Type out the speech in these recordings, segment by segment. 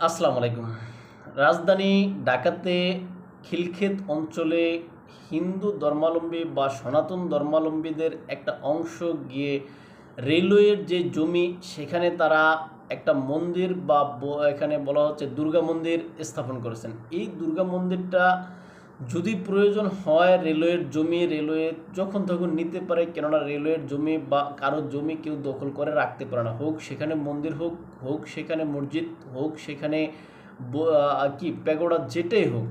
আসসালামু আলাইকুম। রাজধানী ঢাকাতে খিলক্ষেত অঞ্চলে হিন্দু ধর্মাবলম্বী বা সনাতন ধর্মাবলম্বীদের একটা অংশ গিয়ে রেলওয়ের যে জমি সেখানে তারা একটা মন্দির বা এখানে বলা হচ্ছে দুর্গা মন্দির স্থাপন করেছেন। এই দুর্গা মন্দিরটা যদি প্রয়োজন হয় রেলওয়ের জমি রেলওয়ে যখন তখন নিতে পারে, কেননা রেলওয়ের জমি বা কারো জমি কেউ দখল করে রাখতে পারে না। হোক সেখানে মন্দির হোক, হোক সেখানে মসজিদ হোক, সেখানে কি প্যাগোডা যেটাই হোক।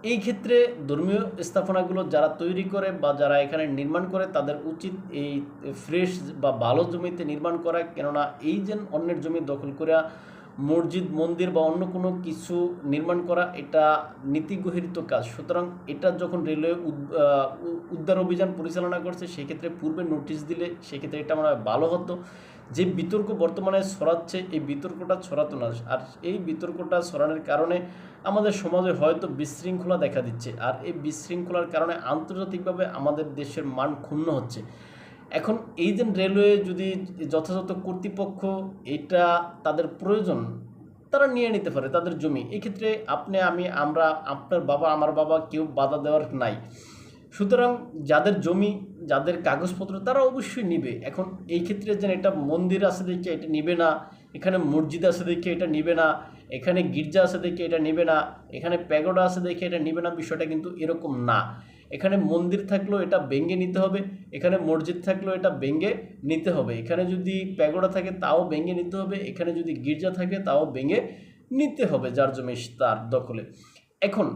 এই ক্ষেত্রে ধর্মীয় স্থাপনাগুলো যারা তৈরি করে বা যারা এখানে নির্মাণ করে তাদের উচিত এই ফ্রেশ বা ভালো জমিতে নির্মাণ করা, কেননা এই যে অন্যের জমি দখল করে মসজিদ মন্দির বা অন্য কোনো কিছু নির্মাণ করা এটা নীতিগহিত কাজ। সুতরাং এটা যখন রেলওয়ে উদ্ধার অভিযান পরিচালনা করছে সেক্ষেত্রে পূর্বে নোটিশ দিলে সেক্ষেত্রে এটা মনে হয় ভালো হতো। যে বিতর্ক বর্তমানে ছড়াচ্ছে এই বিতর্কটা ছড়াতো না, আর এই বিতর্কটা ছড়ানোর কারণে আমাদের সমাজে হয়তো বিশৃঙ্খলা দেখা দিচ্ছে, আর এই বিশৃঙ্খলার কারণে আন্তর্জাতিকভাবে আমাদের দেশের মান ক্ষুণ্ণ হচ্ছে। এখন এই যে রেলওয়ে যদি যথাযথ কর্তৃপক্ষ এটা তাদের প্রয়োজন তারা নিয়ে নিতে পারে তাদের জমি, এক্ষেত্রে আপনি আমি আমরা আপনার বাবা আমার বাবা কেউ বাধা দেওয়ার নাই। সুতরাং যাদের জমি যাদের কাগজপত্র তারা অবশ্যই নিবে। এখন এই ক্ষেত্রে যেন এটা মন্দির আছে দেখে এটা নিবে না, এখানে মসজিদ আছে দেখে এটা নিবে না, এখানে গির্জা আছে দেখে এটা নিবে না, এখানে প্যাগোডা আছে দেখে এটা নিবে না, বিষয়টা কিন্তু এরকম না। এখানে মন্দির থাকলেও এটা ভেঙে নিতে হবে, এখানে মসজিদ থাকলেও এটা ভেঙে নিতে হবে, এখানে যদি প্যাগোডা থাকে তাও ভেঙে নিতে হবে, এখানে যদি গির্জা থাকে তাও ভেঙে নিতে হবে যার জমি তার দখলে। এখন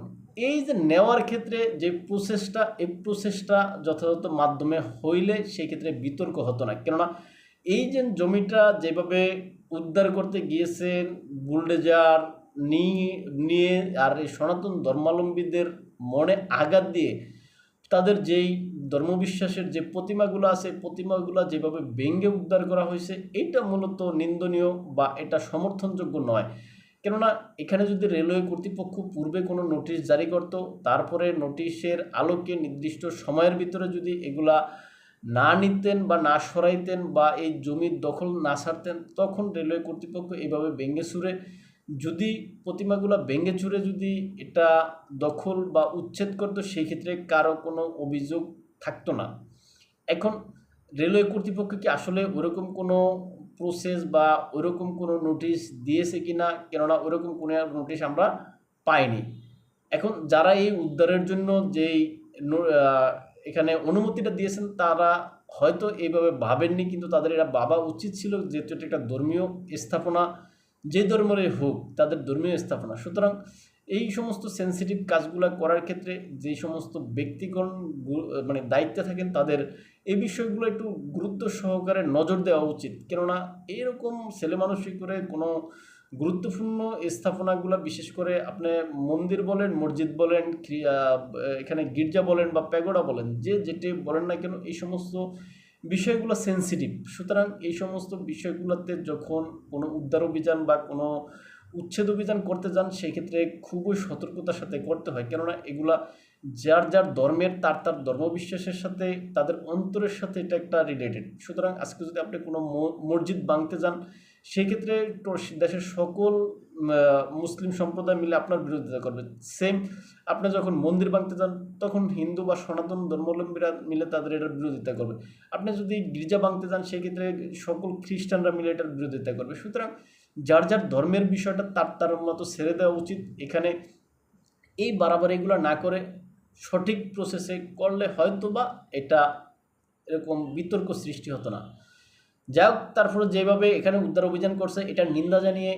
এই যে নেওয়ার ক্ষেত্রে যে প্রসেসটা এই প্রসেসটা যথাযথ মাধ্যমে হইলে সেই ক্ষেত্রে বিতর্ক হতো না, কেননা এই যে জমিটা যেভাবে উদ্ধার করতে গিয়েছেন বুলডোজার নিয়ে আর এই সনাতন ধর্মাবলম্বীদের মনে আঘাত দিয়ে তাদের যেই ধর্মবিশ্বাসের যে প্রতিমাগুলো আছে প্রতিমাগুলো যেভাবে ভেঙে উদ্ধার করা হয়েছে এটা মূলত নিন্দনীয় বা এটা সমর্থনযোগ্য নয়। কেননা এখানে যদি রেলওয়ে কর্তৃপক্ষ পূর্বে কোনো নোটিশ জারি করত, তারপরে নোটিশের আলোকে নির্দিষ্ট সময়ের ভিতরে যদি এগুলা না নিতেন বা না সরাইতেন বা এই জমির দখল না ছাড়তেন, তখন রেলওয়ে কর্তৃপক্ষ এইভাবে ভেঙে চুরে যদি প্রতিমাগুলো ভেঙে চুরে যদি এটা দখল বা উচ্ছেদ করতো সেই ক্ষেত্রে কারো কোনো অভিযোগ থাকতো না। এখন রেলওয়ে কর্তৃপক্ষ কি আসলে ওরকম কোনো প্রসেস বা ওরকম কোনো নোটিশ দিয়েছে কি না, কেননা ওরকম কোনো নোটিশ আমরা পাইনি। এখন যারা এই উদ্ধারের জন্য যেই এখানে অনুমতিটা দিয়েছেন তারা হয়তো এইভাবে ভাবেননি, কিন্তু তাদের এটা ভাবা উচিত ছিল, যেহেতু এটা একটা ধর্মীয় স্থাপনা, যে ধর্মেরই হোক তাদের ধর্মীয় স্থাপনা। সুতরাং এই সমস্ত সেন্সিটিভ কাজগুলো করার ক্ষেত্রে যে সমস্ত ব্যক্তিগণ মানে দায়িত্বে থাকেন তাদের এই বিষয়গুলো একটু গুরুত্ব সহকারে নজর দেওয়া উচিত, কেননা এইরকম ছেলে মানুষই করে কোনো গুরুত্বপূর্ণ স্থাপনাগুলো, বিশেষ করে আপনি মন্দির বলেন মসজিদ বলেন এখানে গির্জা বলেন বা প্যাগোডা বলেন, যে যেটি বলেন না কেন এই সমস্ত বিষয়গুলো সেন্সিটিভ। সুতরাং এই সমস্ত বিষয়গুলোতে যখন কোনো উদ্ধার অভিযান বা কোনো উচ্ছেদ অভিযান করতে যান সেক্ষেত্রে খুবই সতর্কতার সাথে করতে হয়, কেননা এগুলা যার যার ধর্মের তার তার ধর্মবিশ্বাসের সাথে তাদের অন্তরের সাথে এটা একটা রিলেটেড। সুতরাং আজকে যদি আপনি কোনো মসজিদ ভাঙতে যান সেক্ষেত্রে দেশের সকল মুসলিম সম্প্রদায় মিলে আপনার বিরোধিতা করবে। সেম আপনি যখন মন্দির ভাঙতে যান তখন হিন্দু বা সনাতন ধর্মাবলম্বীরা মিলে তাদের এটার বিরোধিতা করবে। আপনি যদি গির্জা ভাঙতে যান সেক্ষেত্রে সকল খ্রিস্টানরা মিলে এটার বিরোধিতা করবে। সুতরাং যার যার ধর্মের বিষয়টা তার তার মতো ছেড়ে দেওয়া উচিত। এখানে এই বাড়াবাড়িগুলো না করে সঠিক প্রসেসে করলে হয়তো বা এটা এরকম বিতর্ক সৃষ্টি হতো না। যাই হোক, তারপরে যেভাবে এখানে উদ্ধার অভিযান করছে এটার নিন্দা জানিয়ে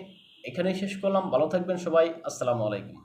এখানেই শেষ করলাম। ভালো থাকবেন সবাই। আসসালামু আলাইকুম।